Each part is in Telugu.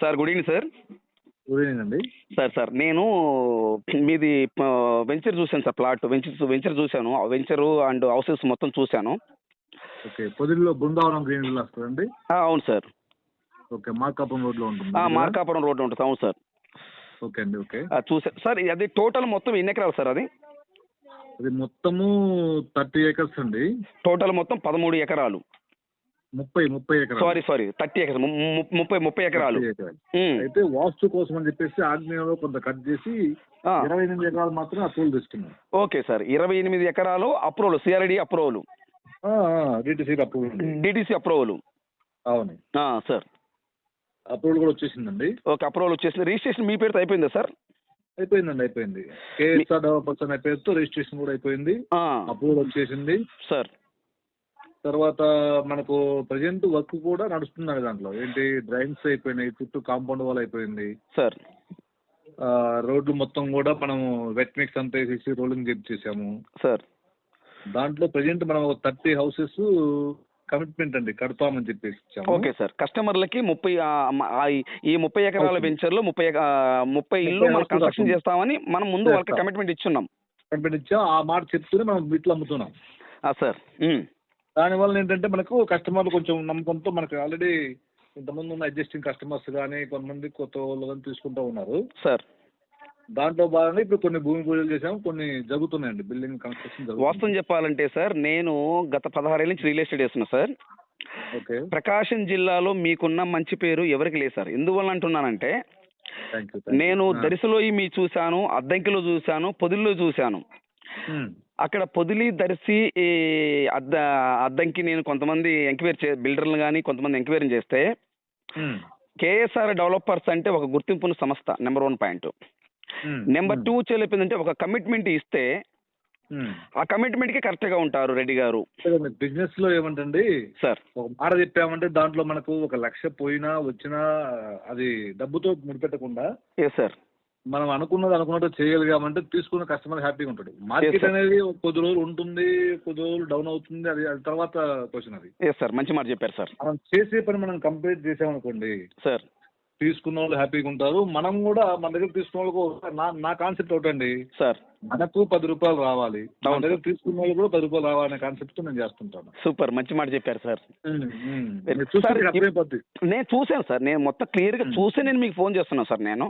Sir good evening sir. Good evening అండి. సార్ నేను మీది వెంచర్ చూశాను సార్. ప్లాట్ వెంచర్ చూశాను. వెంచరు అండ్ హౌసెస్ మొత్తం చూశాను. ఓకే, పొదిలిలో బృందావనం గ్రీన్ విల్లా వస్తుందండి. అవును సార్. ఓకే, మార్కాపురం రోడ్లో ఉంటుంది. మార్కాపురం రోడ్డు ఉంటుంది. అవును సార్. ఓకే అండి. ఓకే, చూసాను సార్. అది టోటల్ మొత్తం ఎన్ని ఎకరాలు సార్? అది మొత్తము 30 acres అండి. టోటల్ మొత్తం 13 ఎకరాలు. 30 ఎకరాలు. సారీ 30 ఎకరాలు. 30 ఎకరాలు. అయితే వాస్తు కోసం అని చెప్పేసి ఆగ్నేయంలో కొంత కట్ చేసి 28 ఎకరాలు మాత్రం అప్రూవల్ తీసుకున్నాం. Okay sir. 28 ఎకరాలు approval. CRD approval. DTC approval. అవును సార్. అప్రూవల్ కూడా వచ్చేసిందండి. ఓకే, అప్రూవల్ వచ్చేసింది. రిజిస్ట్రేషన్ మీ పేరుతో అయిపోయిందా సార్? అయిపోయిందండి, అయిపోయింది. కేఎస్ఆర్ డెవలపర్స్ అనే పేరుతో రిజిస్ట్రేషన్ కూడా అయిపోయింది. అప్రూవల్ వచ్చేసింది సార్. తర్వాత మనకు ప్రజెంట్ వర్క్ కూడా నడుస్తుంది. దాంట్లో ఏంటి, డ్రైన్స్ అయిపోయినాయి, చుట్టూ కాంపౌండ్ వాల్ అయిపోయింది సార్. రోడ్లు మొత్తం కూడా మనం వెట్ మిక్స్ అంతా వేసేసి రోలింగ్ చేసాము సార్. దాంట్లో ప్రజెంట్ మనం 30 houses కమిట్మెంట్ అండి కడతామని చెప్పేసి. Okay sir. కస్టమర్లకి 30 ఎకరాల వెంచర్లో 30 ఇల్లు మనం కన్స్ట్రక్షన్ చేస్తామని మనం ముందు వాళ్ళకి కమిట్మెంట్ ఇచ్చున్నాం. కమిట్మెంట్ ఇచ్చాం. ఆ మాట చెప్తూనే మనం వీటిలో అమ్ముతున్నాం సార్. దానివల్ల ఏంటంటే మనకు కస్టమర్లు కొంచెం నమ్మకంతో మనకు ఆల్రెడీ ఇంతకుముందు ఉన్న ఎగ్జిస్టింగ్ కస్టమర్స్ కానీ కొంతమంది కొత్త వాళ్ళు కానీ తీసుకుంటూ ఉన్నారు సార్. దాంట్లో భాగంగా ఇప్పుడు కొన్ని భూమి పూజలు చేసాము, కొన్ని జరుగుతున్నాయండి బిల్డింగ్ కన్స్ట్రక్షన్. వాస్తవం చెప్పాలంటే సార్, నేను గత 16 ఏళ్ళ నుంచి రియల్ ఎస్టేట్ చేస్తున్నా సార్. ఓకే. ప్రకాశం జిల్లాలో మీకున్న మంచి పేరు ఎవరికి లేదు సార్. ఎందువల్ల అంటున్నానంటే, నేను దరిసిలో మీ చూశాను, అద్దంకిలో చూశాను, పొదిలిలో చూశాను. అక్కడ పొదిలి, దర్శి, అద్దంకి నేను కొంతమంది ఎంక్వైరీ బిల్డర్లు కానీ కొంతమంది ఎంక్వైరీ చేస్తే కేఎస్ఆర్ డెవలపర్స్ అంటే ఒక గుర్తింపున్న సంస్థ. Number 1 point. నెంబర్ 2 చెప్పిందంటే ఒక కమిట్మెంట్ ఇస్తే ఆ కమిట్మెంట్ కి కరెక్ట్ గా ఉంటారు రెడ్డి గారు. బిజినెస్ లో ఏమంటండి సార్, ఒక మాట చెప్పామంటే దాంట్లో మనకు 1 లక్ష పోయినా వచ్చినా అది డబ్బుతో ముడిపెట్టకుండా సార్ మనం అనుకున్నట్టు చేయగలిగామంటే తీసుకున్న కస్టమర్ హ్యాపీగా ఉంటాడు. మార్కెట్ అనేది కొద్ది రోజులు ఉంటుంది, కొద్ది రోజులు డౌన్ అవుతుంది, అది తర్వాత క్వశ్చన్. అది సార్ మంచి మాట చెప్పారు సార్. మనం చేసే పని మనం కంప్లీట్ చేసామనుకోండి సార్, తీసుకున్న వాళ్ళు హ్యాపీగా ఉంటారు. మనం కూడా మన దగ్గర తీసుకున్న వాళ్ళకు నా కాన్సెప్ట్ ఒకటండి సార్, మనకు 10 రూపాయలు రావాలి, మన దగ్గర తీసుకున్న వాళ్ళు కూడా 10 రూపాయలు రావాలనే కాన్సెప్ట్ నేను చేస్తుంటాను. సూపర్, మంచి మాట చెప్పారు సార్. నేను చూసాను సార్, నేను మొత్తం క్లియర్ గా చూసి నేను మీకు ఫోన్ చేస్తున్నాను సార్. నేను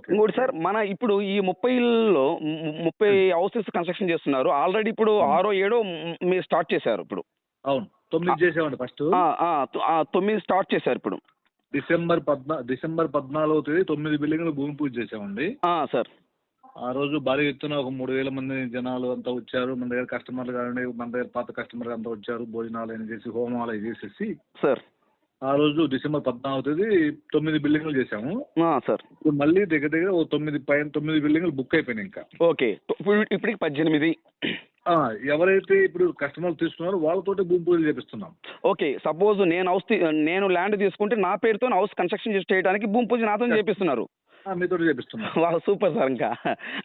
ఇంకోటి సార్, మన ఇప్పుడు ఈ 30 ఇళ్ళలో 30 houses కన్స్ట్రక్షన్ చేస్తున్నారు. ఆల్రెడీ ఇప్పుడు 6 7 మీరు స్టార్ట్ చేశారు. ఇప్పుడు అవును 9 చేసామండి. ఫస్ట్ 9 స్టార్ట్ చేశారు. ఇప్పుడు డిసెంబర్ 14వ తేదీ 9 బిల్డింగ్లు భూమి పూజ చేసామండి సార్. ఆ రోజు భారీ ఎత్తున ఒక 3000 మంది జనాలు అంతా వచ్చారు. మన దగ్గర కస్టమర్లు కానీ మన దగ్గర పాత కస్టమర్లు అంతా వచ్చారు. భోజనాలు అయినా చేసి హోమాలు అవి చేసేసి సార్ ఆ రోజు డిసెంబర్ 14వ తేదీ 9 బిల్డింగ్లు చేసాము సార్. ఇప్పుడు మళ్ళీ దగ్గర 9 బిల్డింగ్లు బుక్ అయిపోయినాయి. ఇంకా ఓకే, ఇప్పటికి 18. ఎవరైతే ఇప్పుడు కస్టమర్లు తీసుకున్నారో వాళ్ళతోటి భూమి పూజలు చేపిస్తున్నాం. ఓకే, సపోజ్ నేను ల్యాండ్ తీసుకుంటే నా పేరుతో హౌస్ కన్స్ట్రక్షన్ చేయడానికి భూమి పూజ నాతో చేపిస్తున్నారు. మీతో చేపిస్తున్నాం. Super sir. ఇంకా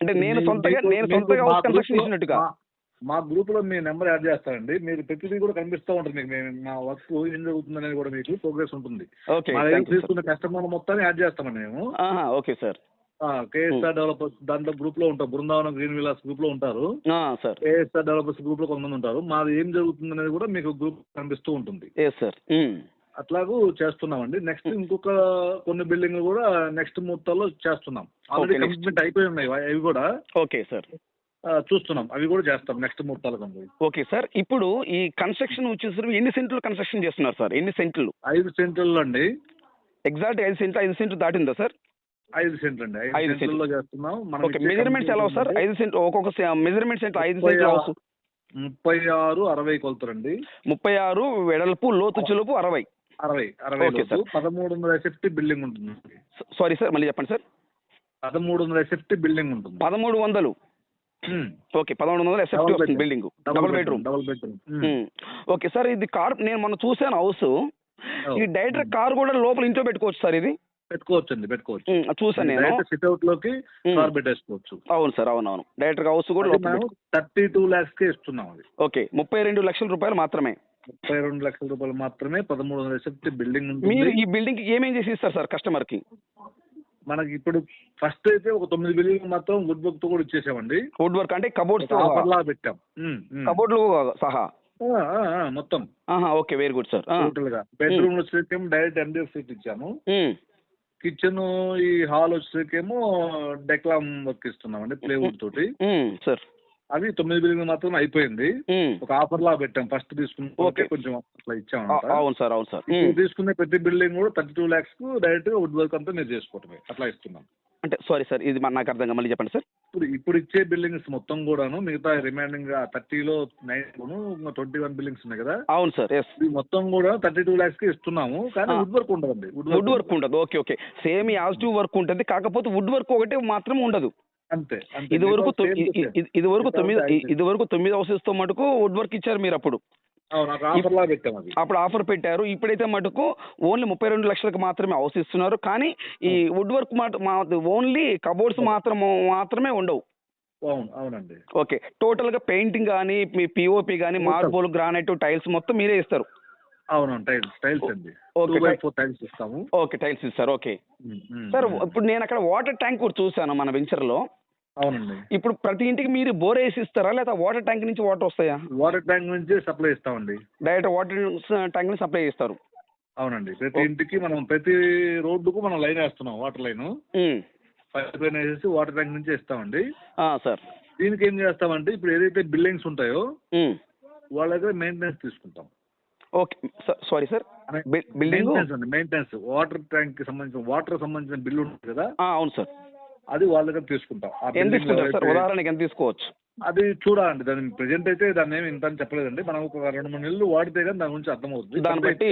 అంటే నేను సొంతగా హౌస్ కన్స్ట్రక్షన్ చేసినట్టుగా మా గ్రూప్ లో మీ నెంబర్ యాడ్ చేస్తానండి. మీరు ప్రతిదీ కూడా కనిపిస్తూ ఉంటుంది మీకు. మా వర్క్ ఏం జరుగుతుంది అనేది కూడా మీకు ప్రోగ్రెస్ ఉంటుంది. తీసుకున్న కస్టమర్ మొత్తాన్ని యాడ్ చేస్తామండి మేము. Okay sir. కేఎస్ఆర్ డెవలపర్స్ దాంట్లో గ్రూప్ లో ఉంటారు. బృందావనం గ్రీన్ విల్లాస్ గ్రూప్ లో ఉంటారు. కేఎస్ఆర్ డెవలపర్స్ గ్రూప్ లో కొంతమంది ఉంటారు. మాది ఏం జరుగుతుంది అనేది కూడా మీకు గ్రూప్ కనిపిస్తూ ఉంటుంది. అట్లాగూ చేస్తున్నామండి. నెక్స్ట్ ఇంకొక కొన్ని బిల్డింగ్లు కూడా నెక్స్ట్ ముహూర్తాల్లో చేస్తున్నాం. ఆల్రెడీ కమిట్మెంట్ అయిపోయి ఉన్నాయి అవి కూడా. ఓకే సార్, చూస్తున్నాం, అవి కూడా చేస్తాం నెక్స్ట్ ముహూర్తాలకు. Okay sir. ఇప్పుడు ఈ కన్స్ట్రక్షన్ వచ్చేసరికి ఎన్ని సెంట్లు కన్స్ట్రక్షన్ చేస్తున్నారు సార్? ఎన్ని సెంట్లు? 5 సెంట్లు అండి. ఎగ్జాక్ట్ 5 సెంట్లు దాటిందా సార్? 5 సెంట్లు అండి. 5 సెంట్లో చేస్తున్నాం. మెజర్మెంట్స్ ఎలా సార్? 5 సెంట్లు ఒక్కొక్క మెజర్మెంట్స్ ఎంత? 5 సెంట్లు 36 60 కొలుతారండి. 36 వెడల్పు, లోతు చులుపు 60. 1300 SFT బిల్డింగ్ ఉంటుంది. సారీ సార్, మళ్ళీ చెప్పండి సార్. 1300 SFT బిల్డింగ్ ఉంటుంది. 1300. ఓకే, 1100 SFT వస్తుంది building. Double bedroom. Okay sir. ఇది కార్ నేను మొన్న చూసాను హౌస్. ఈ డైరెక్ట్ కార్ కూడా లోపల ఇంట్లో పెట్టుకోవచ్చు సార్? ఇది పెట్టుకోవచ్చు. చూసాను నేను. సిట్అవుట్ లోకి కార్ పెట్టేసుకోవచ్చు. అవును సార్, అవునవును. డైరెక్ట్ హౌస్ కూడా 32 lakhs కే ఇస్తున్నాం. ఓకే, 32 లక్షల రూపాయలు మాత్రమే. 32 లక్షల రూపాయలు మాత్రమే 1300 ఎస్ఎఫ్టీ బిల్డింగ్ మీరు ఉంటుంది. ఈ బిల్డింగ్ కి ఏమేం చేసి ఇస్తారు సార్ కస్టమర్ కి? మనకి ఇప్పుడు ఫస్ట్ అయితే ఒక 9 బిల్డింగ్ మాత్రం వుడ్ వర్క్ తో కూడా ఇచ్చేసామండి. వుడ్ వర్క్ అంటే కబోర్డ్స్ ఆఫర్ లా పెట్టాం. కబోర్డ్లు సహా మొత్తం. Okay, very good sir. Total గా బెడ్రూమ్ వచ్చేసేమో డైరెక్ట్ MDF సీట్ ఇచ్చాము. కిచెన్ ఈ హాల్ వచ్చేసేమో డెక్లామ్ వర్క్ ఇస్తున్నామండి ప్లేవుడ్ తోటి. సార్ అవి 9 బిల్డింగ్ మాత్రం అయిపోయింది. ఒక ఆఫర్ లా పెట్టాం ఫస్ట్ తీసుకుంటే కొంచెం అట్లా ఇచ్చాము. అవును సార్, అవును సార్. తీసుకునే ప్రతి బిల్డింగ్ కూడా 32 lakhs కు డైరెక్ట్ గా వుడ్ వర్క్ అంతా మీరు చేసుకోవటమే అట్లా ఇస్తున్నాం. అంటే సారీ సార్, ఇది నాకు అర్థం కాదు, మళ్ళీ చెప్పండి సార్. ఇప్పుడు ఇచ్చే బిల్డింగ్స్ మొత్తం కూడాను మిగతా రిమైనింగ్ 30లో 9 21 బిల్డింగ్స్ ఉన్నాయి కదా. అవును సార్. మొత్తం కూడా 32 lakhs కి ఇస్తున్నాము. కానీ వుడ్ వర్క్ ఉండదండి. వుడ్ వర్క్ ఉండదు. ఓకే ఓకే, సేమ్ యాజిటివ్ వర్క్ ఉంటుంది, కాకపోతే వుడ్ వర్క్ ఒకటి మాత్రం ఉండదు. అంతే. ఇది వరకు 9 హౌసెస్ తో మటుకు వుడ్ వర్క్ ఇచ్చారు మీరు అప్పుడు. అప్పుడు ఆఫర్ పెట్టారు. ఇప్పుడైతే మటుకు ఓన్లీ 32 లక్షలకు మాత్రమే హౌస్ ఇస్తున్నారు. కానీ ఈ వుడ్ వర్క్ ఓన్లీ కబోర్డ్స్ మాత్రమే ఉండవు. అవునండి. ఓకే, టోటల్ గా పెయింటింగ్ కానీ మీ పిఓపి కానీ మార్బుల్ గ్రానైట్ టైల్స్ మొత్తం మీరే ఇస్తారు. అవును, టైల్స్ అండి. ఓకే, టైల్స్ ఇస్తాము. ఓకే, టైల్స్ ఇస్తారు. ఓకే సార్, ఇప్పుడు నేను అక్కడ వాటర్ ట్యాంక్ కూడా చూసాను మన వెంచర్ లో. అవునండి. ఇప్పుడు ప్రతి ఇంటికి మీరు బోర్ వేసి ఇస్తారా, లేదా వాటర్ ట్యాంక్ నుంచి వాటర్ వస్తాయా? వాటర్ ట్యాంక్ నుంచి సప్లై ఇస్తామండి. డైరెక్ట్ వాటర్ ట్యాంక్ నుంచి సప్లై చేస్తారు. అవునండి. ప్రతి ఇంటికి మనం ప్రతి రోడ్డుకు మనం లైన్ వేస్తున్నాం, వాటర్ లైన్. పైప్ లైన్ వేసేసి వాటర్ ట్యాంక్ నుంచి ఇస్తామండి. సార్, దీనికి ఏం చేస్తామంటే ఇప్పుడు ఏదైతే బిల్డింగ్స్ ఉంటాయో వాళ్ళ దగ్గర మెయింటెనెన్స్ తీసుకుంటాం. Okay sorry sir, maintenance water tank కి సంబంధించిన బిల్లు ఉంటుంది కదా. అవును సార్. అది వాళ్ళ దగ్గర తీసుకుంటాం. ఎంత తీసుకుంటారు సార్? ఉదాహరణకి ఎంత తీసుకోవచ్చు? అది చూడాలండి. దాని ప్రెజెంట్ అయితే దాన్ని ఏమి ఇంత అని చెప్పలేదండి. మనం ఒక 2-3 నెలలు వాడితే కానీ దాని గురించి అర్థమవుతుంది. దాన్ని బట్టి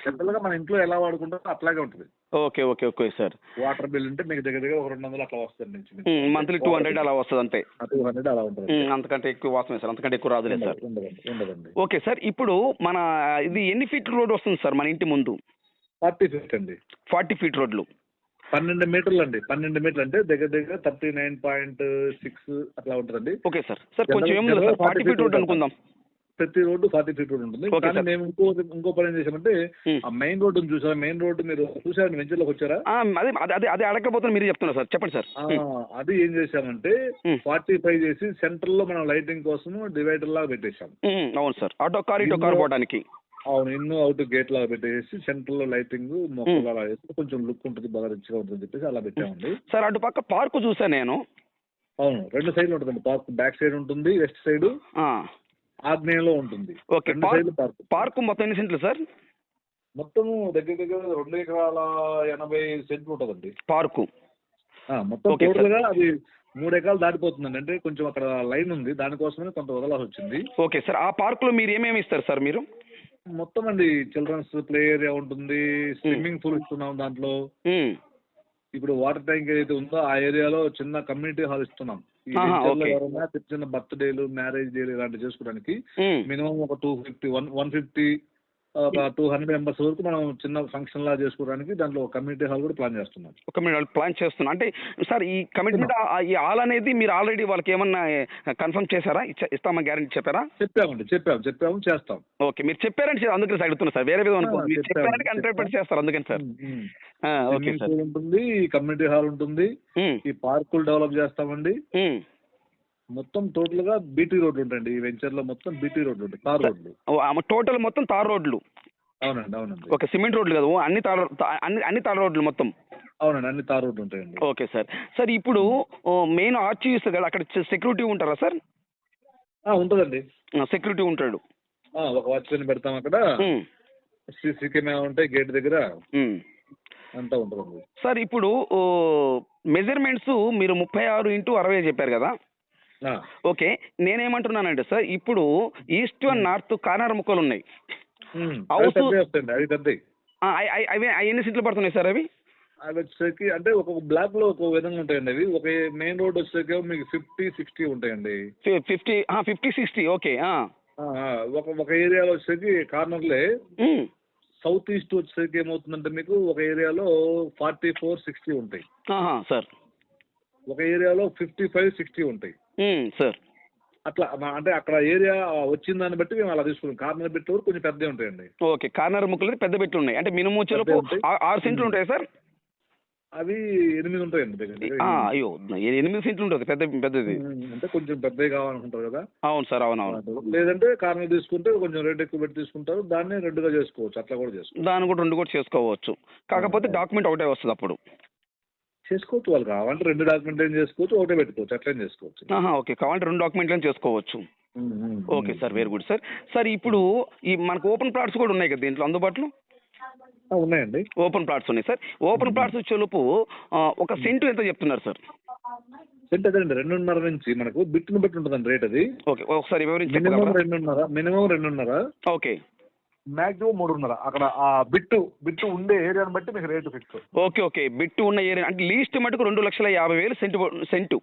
జనరల్ గా మన ఇంట్లో ఎలా వాడుకుంటారో అట్లాగే ఉంటుంది. Okay okay okay sir. Water bill అంటే మీకు దగ్గర ఒక 200 అట్లా వస్తుంది నుంచి. మంత్లీ 200 అలా వస్తుంది అంతే. 200 అలా ఉంటుంది. అంతకంటే ఎక్కువ వాసమే సార్, అంతకంటే ఎక్కువ రాదులేదు సార్. ఉండదండి. ఓకే సార్, ఇప్పుడు మన ఇది ఎన్ని ఫీట్ రోడ్ వస్తుంది సార్ మన ఇంటి ముందు? 40 feet అండి. 40 feet రోడ్లు 12 మీటర్లు అండి. 12 మీటర్లు అంటే దగ్గర 39.6 అట్లా ఉంటుందండి. Okay sir. కొంచెం ఏముంది సార్, 40 feet రోడ్ అనుకుందాం. ప్రతి రోడ్డు 40 feet రోడ్ ఉంటుంది. కానీ మేము ఇంకో పని ఏం చేసామంటే ఆ మెయిన్ రోడ్డు చూసారా? మెయిన్ రోడ్డు మీరు చూసారండి, వెంచర్లోకి వచ్చారా? అదే అడగకపోతే మీరు చెప్తున్నారు సార్, చెప్పండి సార్. అది ఏం చేసామంటే 45 చేసి సెంటర్ లో మనం లైటింగ్ కోసం డివైడర్ లాగా పెట్టేసాం. అవును సార్, ఆటో కార్ ఇటో కార్ పోవడానికి. అవును, ఇన్ అవుట్ గేట్ లాగా పెట్టేసి సెంటర్ లో లైటింగ్ మొక్కలు అలా వేస్తే కొంచెం లుక్ ఉంటుంది, బాగా రిచ్గా ఉంటుంది చెప్పేసి అలా పెట్టామండి. సార్, అటు పక్క పార్క్ చూసాను నేను. అవును, 2 సైడ్లు ఉంటుందండి పార్క్. బ్యాక్ సైడ్ ఉంటుంది, వెస్ట్ సైడ్ ఆగ్నేయంలో ఉంటుంది. ఓకే, పార్క్ మొత్తం ఎన్ని సెంట్లు సార్? మొత్తం దగ్గర 2 ఎకరాల 80 సెంట్లు ఉంటుందండి పార్కు. మొత్తం టోటల్ గా అది 3 ఎకరాలు దాటిపోతుందండి. అంటే కొంచెం అక్కడ లైన్ ఉంది, దానికోసమే కొంత వదలాల్సి వచ్చింది. ఓకే సార్, ఆ పార్క్ లో మీరు ఏమేమి ఇస్తారు సార్ మీరు? మొత్తం అండి, చిల్డ్రన్స్ ప్లే ఏరియా ఉంటుంది, స్విమ్మింగ్ పూల్ ఇస్తున్నాం దాంట్లో. ఇప్పుడు వాటర్ ట్యాంక్ ఏదైతే ఉందో ఆ ఏరియాలో చిన్న కమ్యూనిటీ హాల్ ఇస్తున్నాం. ఎవరైనా చిన్న బర్త్డేలు, మ్యారేజ్ డేలు ఇలాంటివి చేసుకోవడానికి మినిమం ఒక 250 150 ఒక 200 మెంబర్స్ వరకు మనం చిన్న ఫంక్షన్ లా చేసుకోవడానికి దాంట్లో కమ్యూనిటీ హాల్ కూడా ప్లాన్ చేస్తున్నాం. ప్లాన్ చేస్తున్నాం అంటే సార్, ఈ కమిట్మెంట్ ఈ హాల్ అనేది మీరు ఆల్రెడీ వాళ్ళకి ఏమన్నా కన్ఫర్మ్ చేశారా? ఇస్తామని గ్యారెంటీ చెప్పారా? చెప్పాము చేస్తాం. ఓకే, మీరు చెప్పారంటే అందుకని అడుగుతున్నా సార్, వేరే విధంగా అనుకో, మీరు చెప్పారంటే 100% చేస్తారు అందుకని సార్. ఓకే సార్, ఉంటుంది, కమ్యూనిటీ హాల్ ఉంటుంది, ఈ పార్కులు డెవలప్ చేస్తామండి. మొత్తం టోటల్ గా బీటీ రోడ్లు ఉంటాయండి. ఈ వెంచర్ లో మొత్తం బీటీ రోడ్లు ఉంటాయి, తార్ రోడ్లు. టోటల్ మొత్తం తార్ రోడ్లు? అవునండి. ఓకే, సిమెంట్ రోడ్లు కదా, అన్ని తార్ రోడ్లు మొత్తం? అవునండి, అన్ని తార్ రోడ్లు ఉంటాయండి. ఓకే సార్, ఇప్పుడు మెయిన్ ఆర్చ్ చూస్తే కదా, అక్కడ సెక్యూరిటీ ఉంటారా సార్? ఉంటుందండి, సెక్యూరిటీ ఉంటాడు. ఒక వాచ్మెన్ పెడతాం అక్కడ. సీసీ కెమెరా ఉంటాయి గేట్ దగ్గర, అంతా ఉంటుంది సార్. ఇప్పుడు మెజర్మెంట్స్ మీరు 36x60 చెప్పారు కదా. ఓకే, నేనేమంటున్నానంటే సార్, ఇప్పుడు ఈస్ట్ అండ్ నార్త్ కార్నర్ ముక్కలు ఉన్నాయి. అవి ఎన్ని సీట్లు పడుతున్నాయి సార్? అవి వచ్చేసరికి అంటే ఒక్కొక్క బ్లాక్ లో ఒక్కొక్క విధంగా ఉంటాయండి. అవి ఒక మెయిన్ రోడ్ వచ్చేసరికి మీకు 50-60 ఉంటాయండి. 50-60 ఓకే. ఒక ఏరియాలో వచ్చేసరికి కార్నర్లే సౌత్ ఈస్ట్ వచ్చేసరికి ఏమవుతుందంటే మీకు ఒక ఏరియాలో 44-60 ఉంటాయి సార్. ఒక ఏరియాలో 55-60 ఉంటాయి సార్. అట్లా అంటే అక్కడ ఏరియా వచ్చిన దాన్ని బట్టి మేము అలా తీసుకున్నాం. కార్నర్ బిట్ వరకు కొంచెం పెద్దవి ఉంటాయండి. ఓకే, కార్నర్ ముక్కలు పెద్ద బిట్లు ఉన్నాయి. అంటే మినిమం చెలుపు 6 సెంట్లు ఉంటాయి సార్. అవి 8 ఉంటాయండి దగ్గర. అయ్యో, 8 సెంట్లు ఉంటుంది పెద్దది. అంటే కొంచెం పెద్దవి కావాలనుకుంటారు కదా. అవును సార్, అవునవును. లేదంటే కార్నర్ తీసుకుంటే కొంచెం రేట్ ఎక్కువ పెట్టి తీసుకుంటారు, దాన్ని 2గా చేసుకోవచ్చు. అట్లా కూడా చేసుకోవచ్చు. దాన్ని కూడా 2 కూడా చేసుకోవచ్చు. కాకపోతే డాక్యుమెంట్ ఒకటే వస్తుంది అప్పుడు. చేసుకోవచ్చు, వాళ్ళు కావాలంటే 2 డాక్యుమెంట్ ఏం చేసుకోవచ్చు, ఒకటే పెట్టుకోవచ్చు, అట్లా చేసుకోవచ్చు. ఓకే, కావాలంటే 2 డాక్యుమెంట్లను చేసుకోవచ్చు. Okay sir, very good sir. Sir ఇప్పుడు ఈ మనకు ఓపెన్ ప్లాట్స్ కూడా ఉన్నాయి కదా దీంట్లో అందుబాటులో? ఉన్నాయండి, ఓపెన్ ప్లాట్స్ ఉన్నాయి సార్. ఓపెన్ ప్లాట్స్ వచ్చేలోపు ఒక సెంటు ఎంత చెప్తున్నారు సార్? సెంట్ అదేండి 2.5 నుంచి మనకు బిట్ని బట్టి ఉంటుందండి రేట్ అది. ఓకే, ఒకసారి మినిమం 2.5. Okay, maximum 3.5. అక్కడ ఆ బిట్టు ఉండే ఏరియాని బట్టి మీకు రేటు ఫిక్స్. ఓకే, బిట్టు ఉన్న ఏరియా అంటే లీస్ట్ మటుకు 2,50,000 సెంటు.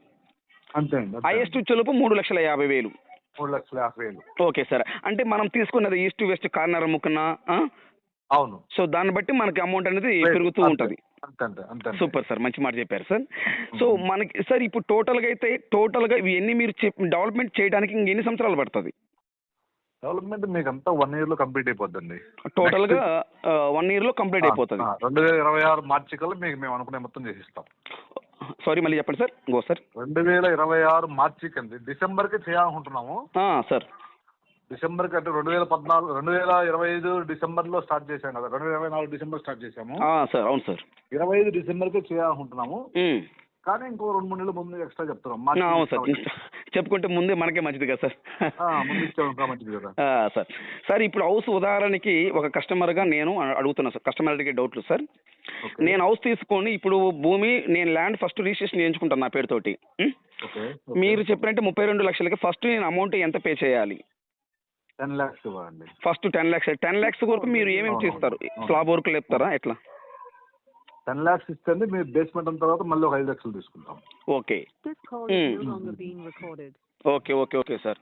అంతే అండి. హైయెస్ట్ వచ్చేలోపు 3,50,000. 3,50,000. ఓకే సార్, అంటే మనం తీసుకున్నది ఈస్ట్ వెస్ట్ కార్నర్ ముక్కన. అవును. సో దాన్ని బట్టి మనకి అమౌంట్ అనేది పెరుగుతూ ఉంటుంది. అంతే. సూపర్ సార్, మంచి మాట చెప్పారు సార్. సో మనకి సార్ ఇప్పుడు టోటల్గా ఇవన్నీ మీరు డెవలప్మెంట్ చేయడానికి ఇంకెన్ని సంవత్సరాలు పడుతుంది? డెవలప్మెంట్ మీకు అంతా 1 year లో కంప్లీట్ అయిపోద్దండి. టోటల్గా 1 year లో కంప్లీట్ అయిపోతుంది. 2026 మార్చి కల్లా మీకు మేము అనుకునే మొత్తం చేసిస్తాం. సారీ, మళ్ళీ చెప్పండి సార్. 2026 మార్చి కండి, డిసెంబర్కి చేయాలనుకుంటున్నాము సార్. డిసెంబర్కి అంటే 2025 డిసెంబర్లో స్టార్ట్ చేశాం కదా, 2024 డిసెంబర్ స్టార్ట్ చేశాము సార్. అవును సార్, 25 డిసెంబర్కి చేయాలనుకుంటున్నాము. కానీ ఇంకో 2-3 నెలలు ముందు ఎక్స్ట్రా చెప్తున్నాం. అవును సార్, చెప్పుకుంటే ముందే మనకే మంచిది కదా సార్. ముందు ఇచ్చాము మంచిది కదా సార్. సార్ ఇప్పుడు హౌస్ ఉదాహరణకి ఒక కస్టమర్గా నేను అడుగుతున్నా సార్, కస్టమర్ అడిగే డౌట్లు సార్. నేను హౌస్ తీసుకొని ఇప్పుడు భూమి నేను ల్యాండ్ ఫస్ట్ రిజిస్ట్రేషన్ చేయించుకుంటాను నా పేరుతోటి. మీరు చెప్పినట్టే 32 లక్షలకి ఫస్ట్ నేను అమౌంట్ ఎంత పే చేయాలి? 10 lakhs ఇవ్వండి. First 10 lakhs. 10 lakhs వరకు మీరు ఏమేమి చేస్తారు? స్లాబ్ వర్క్ లేపుతారా ఎట్లా? 10 lakhs ఇస్తే మీరు బేస్మెంట్ అంత తర్వాత మళ్ళీ ఒక 5 లక్షలు తీసుకుంటాం. Okay okay sir.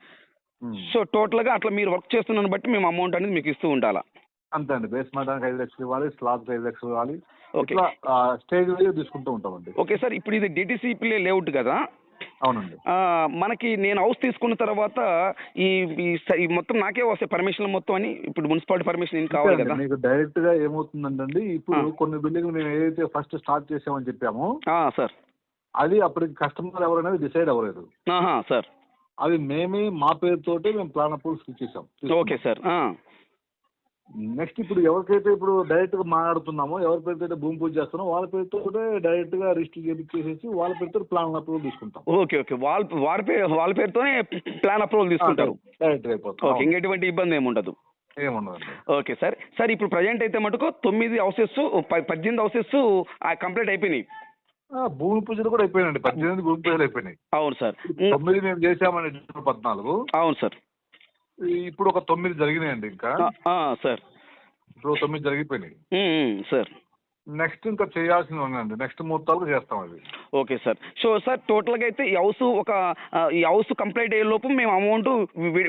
సో టోటల్గా అట్లా మీరు వర్క్ చేస్తున్న బట్టి మేము అమౌంట్ అనేది మీకు ఇస్తూ ఉండాలా? అంతే అండి. బేస్మెంట్ 5 లక్షలు ఇవ్వాలి, స్లాబ్కి 5 లక్షలు ఇవ్వాలి. ఓకే, స్టేజ్ వైజ్ తీసుకుంటూ ఉంటామండి. ఓకే సార్, ఇప్పుడు ఇది డిటిసిపి లేఅవుట్ కదా? అవునండి. మనకి నేను హౌస్ తీసుకున్న తర్వాత ఈ మొత్తం నాకే వస్తాయి పర్మిషన్ మొత్తం అని? ఇప్పుడు మున్సిపాలిటీ పర్మిషన్ ఏం కావాలి కదా? మీకు డైరెక్ట్ గా ఏమవుతుందండి, ఇప్పుడు కొన్ని బిల్డింగ్ మేము ఏదైతే ఫస్ట్ స్టార్ట్ చేసామని చెప్పామో సార్, అది అప్పటికి కస్టమర్ ఎవరనేది డిసైడ్ అవ్వలేదు సార్. అవి మా పేరుతోటి మేము ప్లాన్ అప్రూవల్స్ ఇచ్చేసాం. Okay sir. నెక్స్ట్ ఇప్పుడు ఎవరికైతే ఇప్పుడు డైరెక్ట్ గా మాట్లాడుతున్నామో, ఎవరి పేరుతో భూమి పూజ చేస్తున్నామో వాళ్ళ పేరుతో డైరెక్ట్ గా రిజిస్టర్ చేసేసి వాళ్ళ పేరుతో ప్లాన్ అప్రూవల్ తీసుకుంటాం. ఓకే వాళ్ళ పేరుతోనే ప్లాన్ అప్రూవల్ తీసుకుంటారు. డైరెక్ట్ అయిపోతుంది. ఓకే, ఇంకెటువంటి ఇబ్బంది ఏముండదు. Okay sir. సార్ ఇప్పుడు ప్రజెంట్ అయితే మటుకు 9 హౌసెస్ 18 హౌసెస్ కంప్లీట్ అయిపోయినాయి. భూమి పూజలు కూడా అయిపోయినాయండి. 18 భూమి పూజలు అయిపోయినాయి. అవును సార్. 9 మేము చేసామండి 14. అవును సార్. ఇప్పుడు ఒక 9 జరిగినాయండి. ఇంకా సార్ ఇప్పుడు 9 జరిగిపోయినాయి సార్. నెక్స్ట్ ఇంకా చేయాల్సింది ఉందండి, నెక్స్ట్ ముహూర్తాలు చేస్తాం అది. Okay sir. సో సార్ టోటల్గా అయితే ఈ హౌస్ కంప్లీట్ అయ్యే లోపు మేము అమౌంట్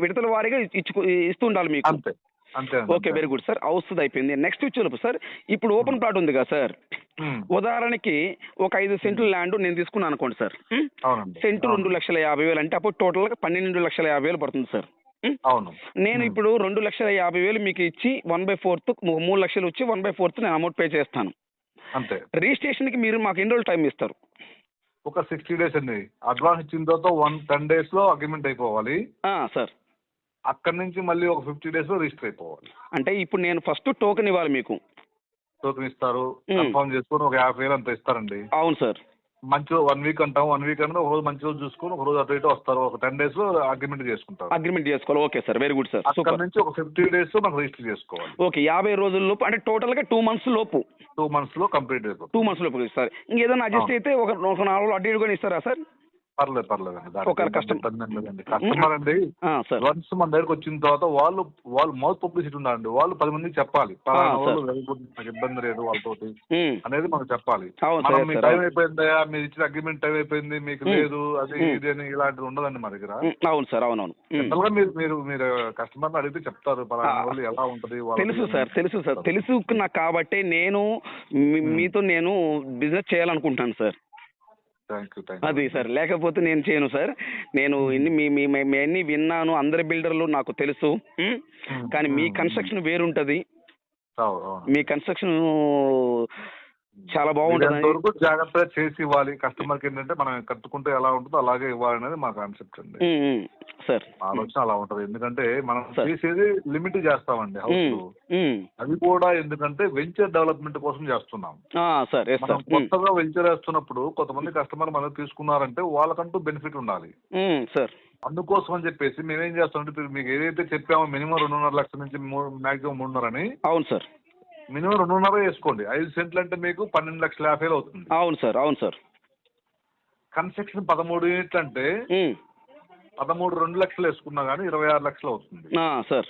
విడతల వారీగా ఇస్తూ ఉండాలి మీకు? అంతే. Okay, very good sir. House అయిపోయింది. నెక్స్ట్ వచ్చేలోపు సార్ ఇప్పుడు ఓపెన్ ప్లాట్ ఉంది కదా సార్, ఉదాహరణకి ఒక 5 సెంట్లు ల్యాండ్ నేను తీసుకున్నాను అనుకోండి సార్. సెంటు 2,50,000 అంటే అప్పుడు టోటల్గా 12,50,000 పడుతుంది సార్. అవును. నేను ఇప్పుడు 2,50,000 మీకు ఇచ్చి 1/4 3 లక్షలు వచ్చి 1/4 నేను అమౌంట్ పే చేస్తాను. అంతే. రిజిస్ట్రేషన్ కి మీరు మాకు ఎన్ని రోజులు టైం ఇస్తారు? ఒక 60 days అండి. అడ్వాన్స్ ఇచ్చిన తర్వాత 10 days లో అగ్రిమెంట్ అయిపోవాలి సార్. అక్కడి నుంచి మళ్ళీ ఒక 50 days లో రిజిస్టర్ అయిపోవాలి. అంటే ఇప్పుడు నేను ఫస్ట్ టోకెన్ ఇవ్వాలి మీకు? టోకెన్ ఇస్తారు, కన్ఫర్మ్ చేసుకొని ఒక 50,000 అంత ఇస్తారండి. అవును సార్. మంచి 1 వీక్ అంటాం, 1 వీక్ అంటే ఒక రోజు మంచి రోజు చూసుకొని ఒక రోజు అటు ఇటు వస్తారు, ఒక 10 days లో అగ్రిమెంట్ చేసుకుంటారు. అగ్రిమెంట్ చేసుకోవాలి. Okay sir, very good sir. అక్కడ నుంచి ఒక 50 days లో మనకు రిజిస్టర్ చేసుకోవాలి. ఓకే, 50 రోజుల లోపు అంటే టోటల్ గా 2 months లోపు? 2 months లో కంప్లీట్ అయిపోతుంది. 2 months లోపు ఇస్తారు. ఇంకేదైనా అడ్జస్ట్ అయితే ఒక 4 రోజులు అడ్డు కూడా ఇస్తారా సార్? పర్లేదండి. ఒక కస్టమర్ అండి వన్స్ మన దగ్గరకు వచ్చిన తర్వాత వాళ్ళు మౌత్ పబ్లిసిటీ ఉండాలండి. వాళ్ళు 10 మందికి చెప్పాలి, నాకు ఇబ్బంది లేదు వాళ్ళతోటి అనేది మనకు చెప్పాలి. మనం మీ టైం అయిపోయిందా, మీరు ఇచ్చిన అగ్రిమెంట్ టైం అయిపోయింది, మీకు లేదు అది ఇది అని ఇలాంటివి ఉండదండి మా దగ్గర. అవును సార్, అవునవును. జనరల్ గా మీరు కస్టమర్ అడిగితే చెప్తారు పలానా వాళ్ళు ఎలా ఉంటది. తెలుసు సార్, తెలుసు నాకు. కాబట్టి నేను మీతో బిజినెస్ చేయాలనుకుంటాను సార్. అది సార్, లేకపోతే నేను చేయను సార్. నేను ఇన్ని మీ అన్ని విన్నాను, అందరి బిల్డర్లు నాకు తెలుసు. కానీ మీ కన్స్ట్రక్షన్ వేరుంటది. మీ కన్స్ట్రక్షన్ చాలా బాగుంటుంది. వరకు జాగ్రత్తగా చేసి ఇవ్వాలి కస్టమర్కి. ఏంటంటే మనం కట్టుకుంటే ఎలా ఉంటుందో అలాగే ఇవ్వాలి అనేది మా కాన్సెప్ట్ అండి. సార్ ఆలోచన అలా ఉంటది. ఎందుకంటే మనం చేసేది లిమిట్ చేస్తామండి హౌస్. అది కూడా ఎందుకంటే వెంచర్ డెవలప్మెంట్ కోసం చేస్తున్నాం. మనం కొత్తగా వెంచర్ వేస్తున్నప్పుడు కొంతమంది కస్టమర్ మనం తీసుకున్నారంటే వాళ్ళకంటూ బెనిఫిట్ ఉండాలి సార్. అందుకోసం అని చెప్పేసి మేమేం చేస్తామంటే మీకు ఏదైతే చెప్పామో మినిమం 2.5 లక్షల నుంచి మాక్సిమం 3.5 అని. అవును సార్. మినిమం 2.5 వేసుకోండి. 5 సెంట్లు అంటే మీకు 12,50,000 అవుతుంది. అవును సార్. అవును సార్. కన్స్ట్రక్షన్ 13 యూనిట్లు అంటే 13 2 లక్షలు వేసుకున్నా కానీ 26 లక్షలు అవుతుంది సార్.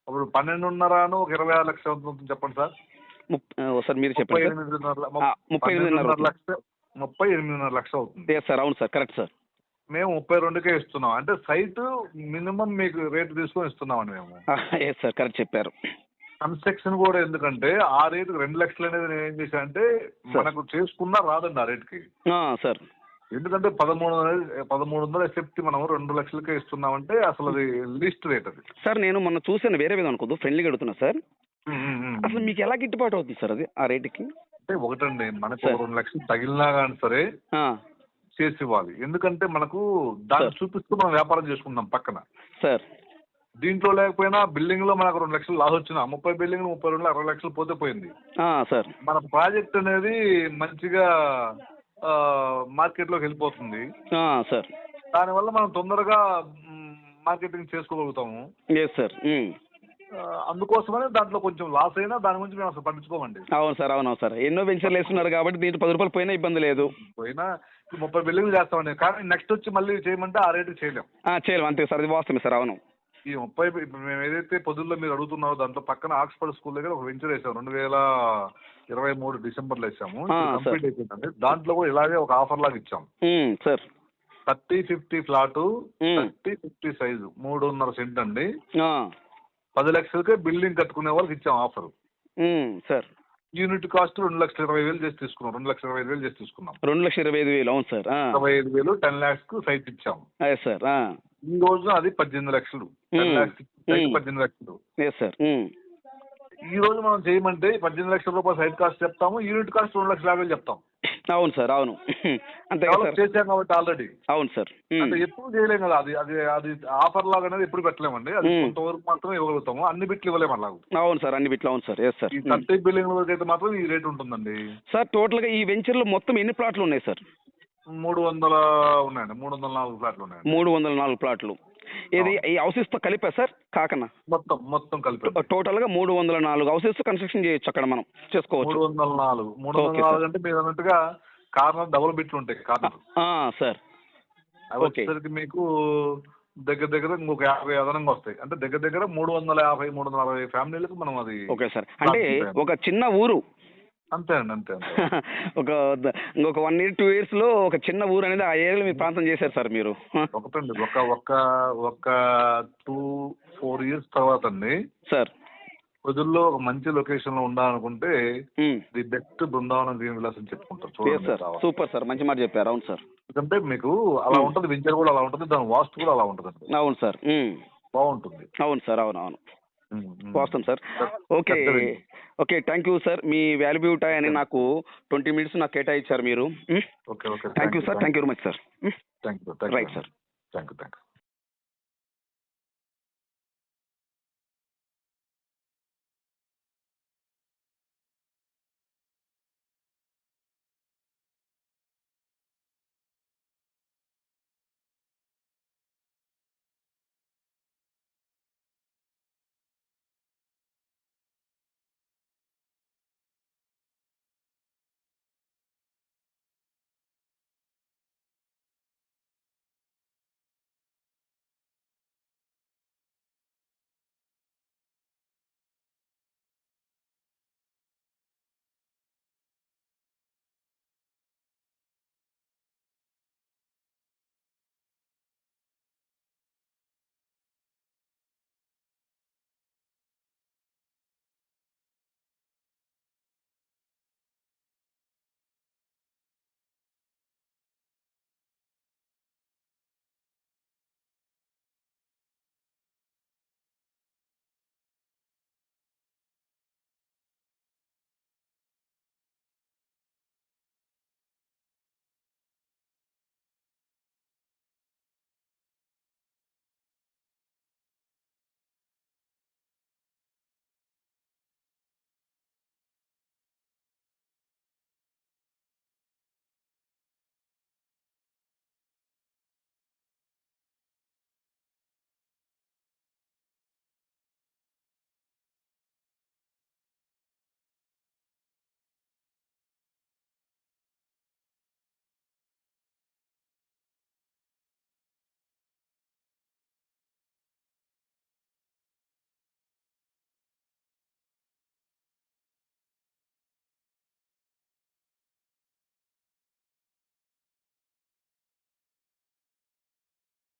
అప్పుడు 12.5 ఒక 26 లక్షలు అవుతుంది చెప్పండి సార్. సార్ మీరు చెప్పండి. 38.5 లక్షలు అవుతుంది సార్. అవును సార్, కరెక్ట్ సార్. మేము 32కే ఇస్తున్నాం. అంటే సైట్ మినిమం మీకు రేటు తీసుకొని ఇస్తున్నామండి మేము. సార్, కరెక్ట్ చెప్పారు. కన్స్ట్రక్షన్ కూడా ఎందుకంటే ఆ రేటు 2 లక్షలు అనేది నేను ఏం చేశానంటే మనకు చేసుకున్నా రాదండి ఆ రేటుకి సార్. ఎందుకంటే 1300 ఎస్ఎఫ్టీ మనం 2 లక్షలకే ఇస్తున్నామంటే అసలు అది లీస్ట్ రేట్ అది సార్. నేను మొన్న చూసాను, వేరే విధంగా అనుకోదు, ఫ్రెండ్లీగా అడుగుతున్నా సార్. అసలు మీకు ఎలా గిట్టుబాటు అవుతుంది సార్ అది ఆ రేటుకి? అంటే ఒకటండి, మనకు 2 లక్షలు తగిలినా కానీ సరే చేసి ఇవ్వాలి. ఎందుకంటే మనకు దాన్ని చూపిస్తూ మనం వ్యాపారం చేసుకుంటాం పక్కన సార్. దీంట్లో లేకపోయినా బిల్డింగ్ లో మనకు 2 లక్షలు లాస్ వచ్చిన 30 బిల్డింగ్ 30 60 లక్షలు పోతే పోయింది సార్. మన ప్రాజెక్ట్ అనేది మంచిగా మార్కెట్ లోకి వెళ్ళిపోతుంది సార్. దానివల్ల మనం తొందరగా మార్కెటింగ్ చేసుకోగలుగుతాము. సార్. అందుకోసమనే దాంట్లో కొంచెం లాస్ అయినా దాని గురించి మేము అసలు పట్టించుకోమండి. అవును సార్. అవును సార్. ఎన్నో వెంచర్లు వేస్తున్నారు కాబట్టి దీంట్లో 10 రూపాయలు పోయినా ఇబ్బంది లేదు. పోయినా 30 బిల్డింగ్లు చేస్తామండి. కానీ నెక్స్ట్ వచ్చి మళ్ళీ చేయమంటే ఆ రేటు చేయలేం. అంతే సార్, అది వాస్తవమే సార్. అవును. ఈ 30 మేము ఏదైతే పొద్దుల్లో మీరు అడుగుతున్నారో దాంట్లో పక్కన ఆక్స్ఫర్డ్ స్కూల్ దగ్గర ఒక వెంచర్ వేసాము. 2023 డిసెంబర్లో వేసాము. కంప్లీట్ అయిపోయిందండి. దాంట్లో కూడా ఇలాగే ఒక ఆఫర్ లాగా ఇచ్చాం సార్. 30-50 ఫ్లాట్ 30-50 సైజు 3.5 సెంట్ అండి. 10 లక్షలకే బిల్డింగ్ కట్టుకునే వాళ్ళకి ఇచ్చాం ఆఫర్ సార్. యూనిట్ కాస్ట్ 2,20,000 చేసి తీసుకున్నాం. 2,25,000 చేసి తీసుకున్నాం. 2,25,000. అవును సార్. 25,000 10 lakhs కు సైట్ ఇచ్చాం సార్. ఈ రోజు అది 18 లక్షలు. 10 lakhs 18 లక్షలు సార్. ఈ రోజు మనం చేయమంటే 18 లక్షల రూపాయలు సైట్ కాస్ట్ చెప్తాము, యూనిట్ కాస్ట్ 2,50,000 చెప్తాం. అవును సార్. అవును. అంతే చేసాం కాబట్టి ఆల్రెడీ. అవును సార్. అంటే ఎప్పుడు చేయలేం కదా. అది అది అది ఆఫర్ లాగా అనేది ఎప్పుడు పెట్టలేమండి. అది కొంతవరకు మాత్రమే ఇవ్వగలుగుతాము. అన్ని బిట్లు ఇవ్వలేము అలాగ. అవును సార్, అన్ని బిట్లు. అవును సార్. సార్. ఈ 30 బిల్డింగ్ వరకు అయితే మాత్రం ఈ రేట్ ఉంటుందండి సార్. టోటల్ గా ఈ వెంచర్ లో మొత్తం ఎన్ని ప్లాట్లు ఉన్నాయి సార్? 300 ఉన్నాయండి. 304 ఫ్లాట్లు ఉన్నాయండి. 304 ప్లాట్లు. ఇది ఈ హౌసెస్ తో కలిపా సార్ కాకన్నా? మొత్తం కలిపి టోటల్ గా 304 హౌసెస్ కన్స్ట్రక్షన్ చేయొచ్చు అక్కడ, మనం చేసుకోవచ్చు. 304 అంటే మీరు అన్నట్టుగా కార్నర్ డబుల్ బిట్లు ఉంటాయి కార్నర్ సార్. వచ్చేసరికి మీకు దగ్గర ఇంకొక 50 అదనంగా వస్తాయి. అంటే దగ్గర 350-340 ఫ్యామిలీలకు మనం అది. Okay sir. అంటే ఒక చిన్న ఊరు. అంతే అండి. ఇంకొక 1 year 2 years లో ఒక చిన్న ఊరు అనేది ఆ ఏరియాలో మీ ప్రాంతం చేశారు సార్ మీరు. ఒకటండి ఒక 2-4 years తర్వాత అండి సార్ ప్రజల్లో ఒక మంచి లొకేషన్ లో ఉండాలనుకుంటే the best Brindavanam green Vilas అని చెప్పుకుంటారు. సూపర్ సార్, మంచి మాట చెప్పారు. అవును సార్. ఎందుకంటే మీకు అలా ఉంటుంది, వెంచర్ కూడా అలా ఉంటుంది, దాని వాస్తు కూడా అలా ఉంటుంది. అవును సార్. బాగుంటుంది. అవును సార్. అవును. వాస్తవం sir. Okay thank you sir. Me valuable time అని నాకు 20 minutes నాకు కేటాయించారు మీరు. Thank you sir. Thank you very much sir. Thank you. Right sir. Thank you.